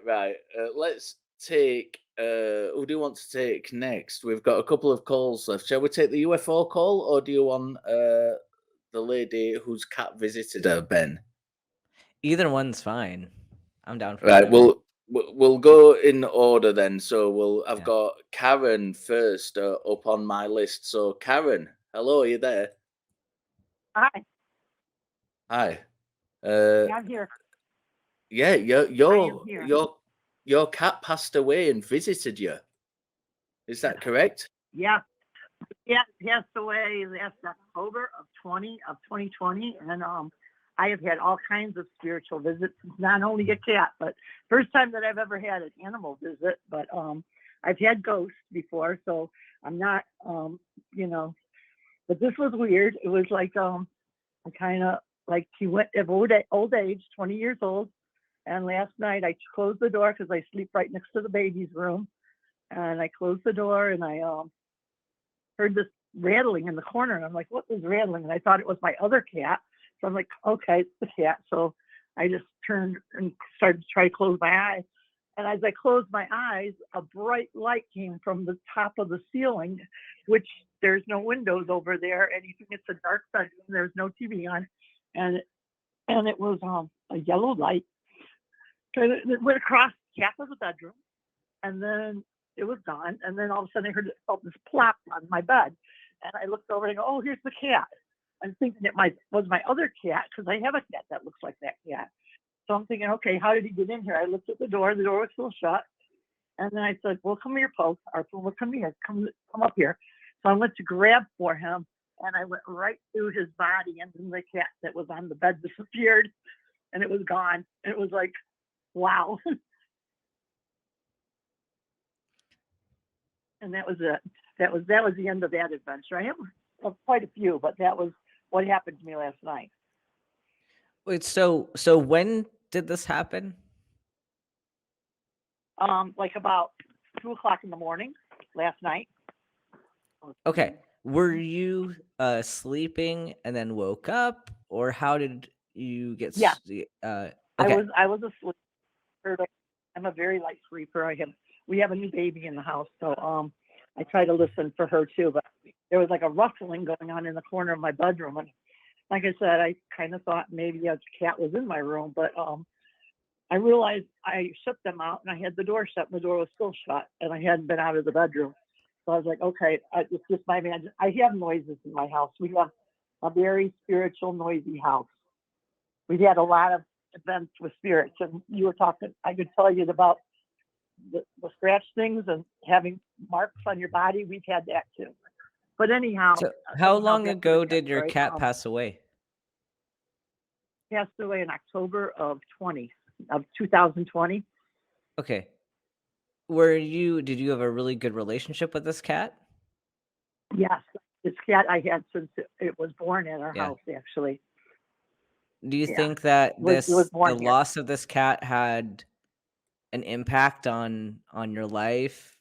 Right. Let's take. Who do you want to take next? We've got a couple of calls left. Shall we take the UFO call, or do you want the lady whose cat visited her, Ben? Either one's fine. I'm down for Right. whatever. We'll go in order then. So I've Yeah. got Karen first up on my list. So Karen, hello, are you there? Hi, Hi. Uh, yeah, I'm here. yeah, I am here. your cat passed away and visited you. Is that correct? Yeah, yeah, passed away last October of 2020, and I have had all kinds of spiritual visits. Not only a cat, but first time that I've ever had an animal visit. But I've had ghosts before, so I'm not, you know. But this was weird. It was like I kind of like he went of old age, 20 years old. And last night I closed the door because I sleep right next to the baby's room. And I closed the door and I heard this rattling in the corner. And I'm like, what was rattling? And I thought it was my other cat. So I'm like, okay, it's the cat. So I just turned and started to try to close my eyes. And as I closed my eyes, a bright light came from the top of the ceiling, which there's no windows over there. Anything, it's a dark bedroom. There's no TV on. And it was a yellow light. And it went across half of the bedroom, and then it was gone. And then all of a sudden, I felt this plop on my bed, and I looked over and I go, "Oh, here's the cat." I'm thinking it was my other cat because I have a cat that looks like that cat. So I'm thinking, okay, how did he get in here? I looked at the door was still shut, and then I said, "Well, come here, Pope, or well, come here, come up here." So I went to grab for him, and I went right through his body, and then the cat that was on the bed disappeared, and it was gone. It was like, wow. And that was it. That was the end of that adventure. I have quite a few, but that was what happened to me last night. Wait, so when did this happen? Like about 2 o'clock in the morning last night. Okay. Were you sleeping and then woke up, or how did you get Yeah. okay. I was asleep. I'm a very light sleeper. We have a new baby in the house, so I try to listen for her too. But there was like a rustling going on in the corner of my bedroom, and like I said, I kind of thought maybe a cat was in my room, but I realized I shut them out, and I had the door shut, and the door was still shut, and I hadn't been out of the bedroom. So I was like, okay, it's just my man. I have noises in my house. We have a very spiritual, noisy house. We've had a lot of events with spirits, and you were talking. I could tell you about the scratch things and having marks on your body. We've had that too. But anyhow, So how long ago did your cat pass away? Passed away in October of 2020. Okay. Did you have a really good relationship with this cat? Yes, this cat I had since it was born in our house, actually. Do you think that the loss of this cat had an impact on your life?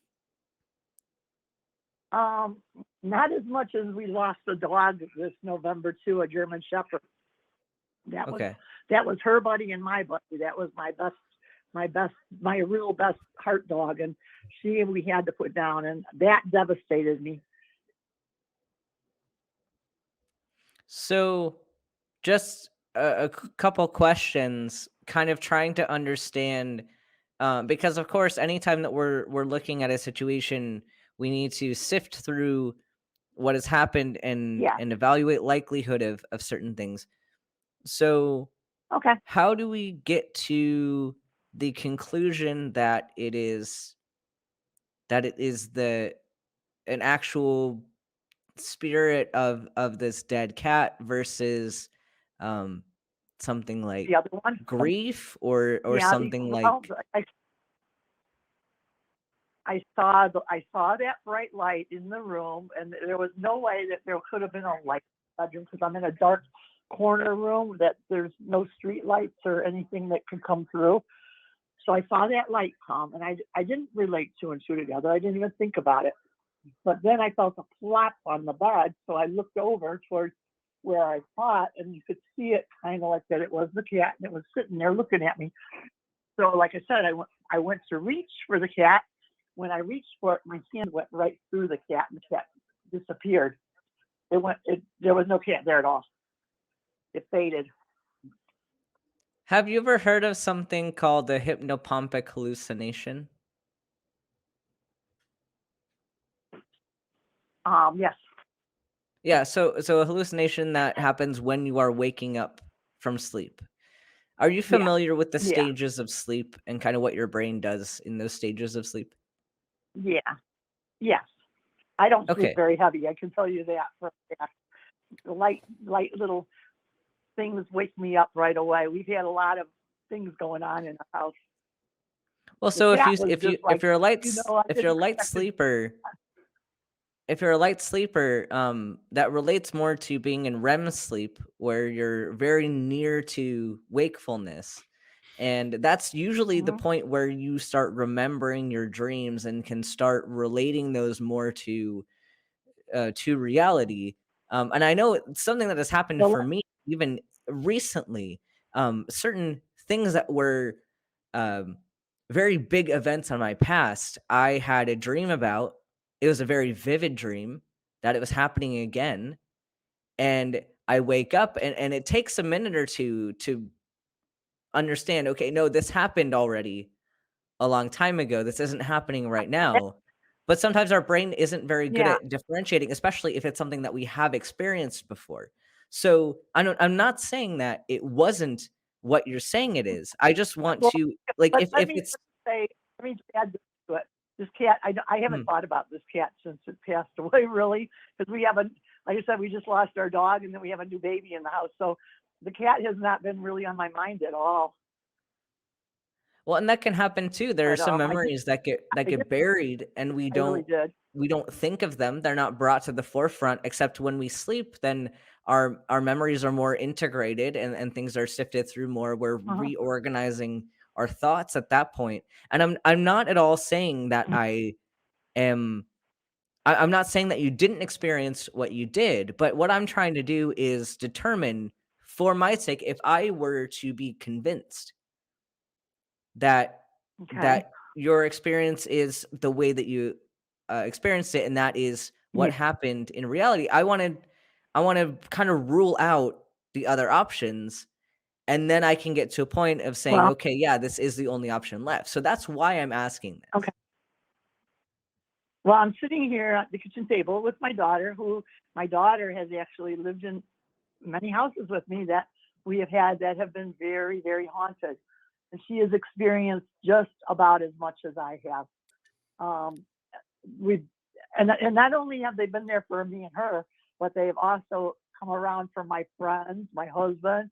Not as much as we lost a dog this November too, a German Shepherd. That was her buddy and my buddy. That was my real best heart dog, and we had to put down, and that devastated me. So, just a couple questions, kind of trying to understand, because of course, anytime that we're looking at a situation, we need to sift through what has happened and evaluate likelihood of certain things. So, okay, how do we get to the conclusion that it is an actual spirit of this dead cat versus something like the other one, grief or something like I saw that bright light in the room, and there was no way that there could have been a light in the bedroom because I'm in a dark corner room that there's no street lights or anything that could come through. So I saw that light come, and I didn't relate two and two together. I didn't even think about it. But then I felt a plop on the bed, so I looked over towards where I thought, and you could see it kind of like that it was the cat, and it was sitting there looking at me. So like I said, I went to reach for the cat. When I reached for it, my hand went right through the cat, and the cat disappeared. There was no cat there at all. It faded. Have you ever heard of something called the hypnopompic hallucination? Yes. Yeah, so a hallucination that happens when you are waking up from sleep. Are you familiar with the Yeah. stages of sleep and kind of what your brain does in those stages of sleep? Yeah. Yes. I don't Okay. sleep very heavy. I can tell you that for a fact. The light little things wake me up right away. We've had a lot of things going on in the house. Well, The so cat was if just like, you're a light you know, I if you're a didn't light expect it. sleeper, if you're a light sleeper, that relates more to being in REM sleep, where you're very near to wakefulness. And that's usually the Mhm. point where you start remembering your dreams and can start relating those more to reality. And I know it's something that has happened So for me even recently. Certain things that were um, very big events on my past, I had a dream about. It was a very vivid dream that it was happening again. And I wake up, and it takes a minute or two to understand, okay, no, this happened already a long time ago. This isn't happening right now. But sometimes our brain isn't very good yeah. at differentiating, especially if it's something that we have experienced before. So I'm not saying that it wasn't what you're saying it is. I just want Well, to, like, but if let me it's just say, let me just add this to it. This cat, I haven't Mhm. thought about this cat since it passed away, really, because we haven't. Like I said, we just lost our dog, and then we have a new baby in the house. So the cat has not been really on my mind at all. Well, and that can happen too. There are But some I did, memories that I did, get buried, and I really did. we don't think of them. They're not brought to the forefront, except when we sleep. Then our memories are more integrated, and things are sifted through more. We're Uh-huh. reorganizing our thoughts at that point. And I'm not at all saying that am. I'm not saying that you didn't experience what you did, but what I'm trying to do is determine, for my sake, if I were to be convinced that Okay. your experience is the way that you experienced it, and that is what Yeah. happened in reality. I want to kind of rule out the other options, and then I can get to a point of saying, Well, okay, yeah, this is the only option left. So that's why I'm asking this. okay. Well, I'm sitting here at the kitchen table with my daughter, who my daughter has actually lived in many houses with me that we have had that have been very, very haunted. And she has experienced just about as much as I have. We've and not only have they been there for me and her, but they've also come around for my friends, my husband.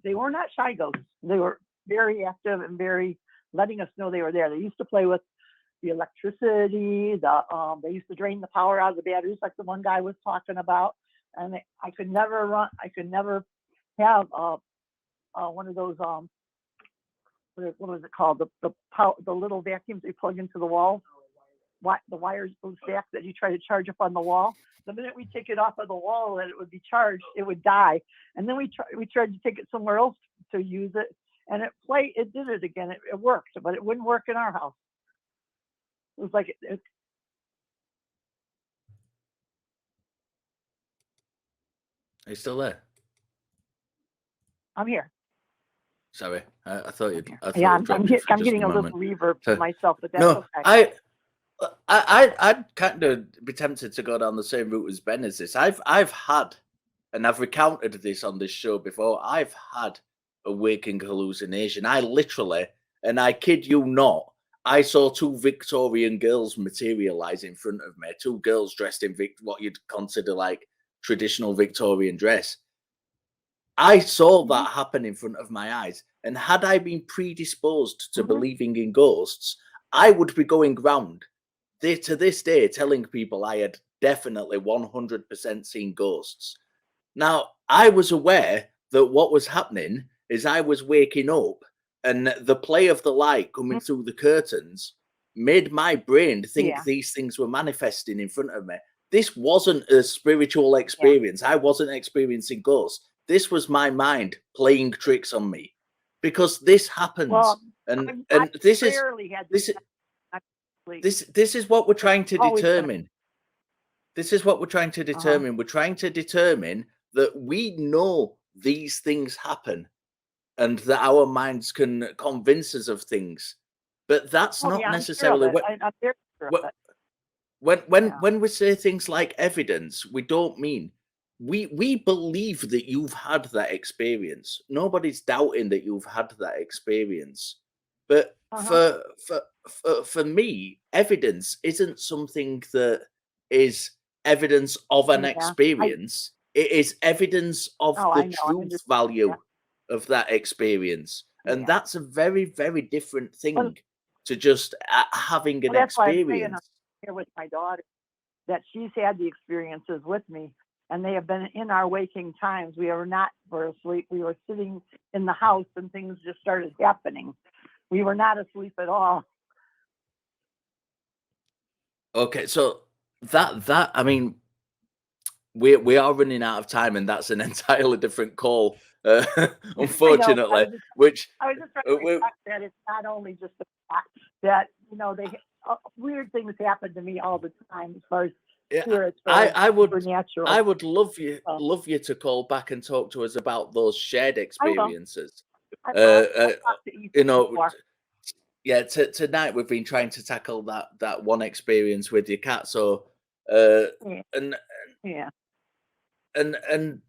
They were not shy ghosts. They were very active and very letting us know they were there. They used to play with the electricity. They used to drain the power out of the batteries, like the one guy was talking about. And I could never run. I could never have one of those what was it called? The little vacuums they plug into the wall. The wires, those stacks that you try to charge up on the wall. The minute we take it off of the wall and it would be charged, it would die. And then we tried to take it somewhere else to use it, and it did it again. It worked, but it wouldn't work in our house. It was like Are you still there? I'm here. Sorry, I thought you'd. I thought Yeah, you'd dropped it for I'm just getting a a little moment. reverb So- to myself, but that's No, okay. I'd kind of be tempted to go down the same route as Ben as this. I've had, and I've recounted this on this show before. I've had a waking hallucination. I literally, and I kid you not, I saw two Victorian girls materialize in front of me. Two girls dressed in what you'd consider like traditional Victorian dress. I saw that happen in front of my eyes, and had I been predisposed to believing in ghosts, I would be going round to this day telling people I had definitely 100% seen ghosts. Now, I was aware that what was happening is I was waking up, and the play of the light coming through the curtains made my brain think Yeah. these things were manifesting in front of me. This wasn't a spiritual experience. I wasn't experiencing ghosts. This was my mind playing tricks on me, because this happens Well, And I this is rarely had this sleep. this is what we're trying to Always been- determine. This is what we're trying to determine. We're trying to determine that we know these things happen and that our minds can convince us of things. But that's Oh, not yeah, I'm necessarily sure of it. I'm very sure of it. when we say things like evidence, we don't mean we believe that you've had that experience. Nobody's doubting that you've had that experience. But for me, evidence isn't something that is evidence of an Yeah, experience. It is evidence of Oh, I the know, I truth understand, value yeah. of that experience. And Yeah. that's a very, very different thing to just having an Well, that's why I'm saying experience. here with my daughter that she's had the experiences with me, and they have been in our waking times. We were not asleep. We were sitting in the house, and things just started happening. We were not asleep at all. Okay, so that I mean, we are running out of time, and that's an entirely different call, unfortunately. Which I was just trying to reflect that it's not only just the fact that weird things happen to me all the time as far as spirits. I would love Oh. you to call back and talk to us about those shared experiences. I'll talk to You know, before. yeah. Tonight we've been trying to tackle that one experience with your cat. So and Yeah. and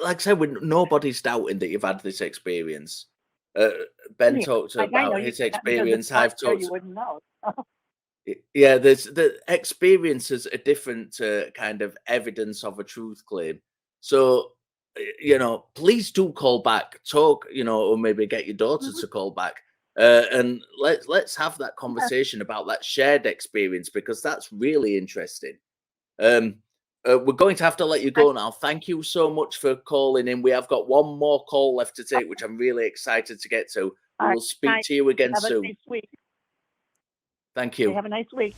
like I said, nobody's doubting that you've had this experience. Ben talked about his experience. I've talked. You wouldn't know. Yeah, the experiences are different to kind of evidence of a truth claim. So, please do call back, talk, or maybe get your daughter to call back, and let's have that conversation about that shared experience, because that's really interesting. We're going to have to let you go now. Thank you so much for calling in. We have got one more call left to take, which I'm really excited to get to. We will speak to you again soon. Have a nice week. Thank you. Have a nice week.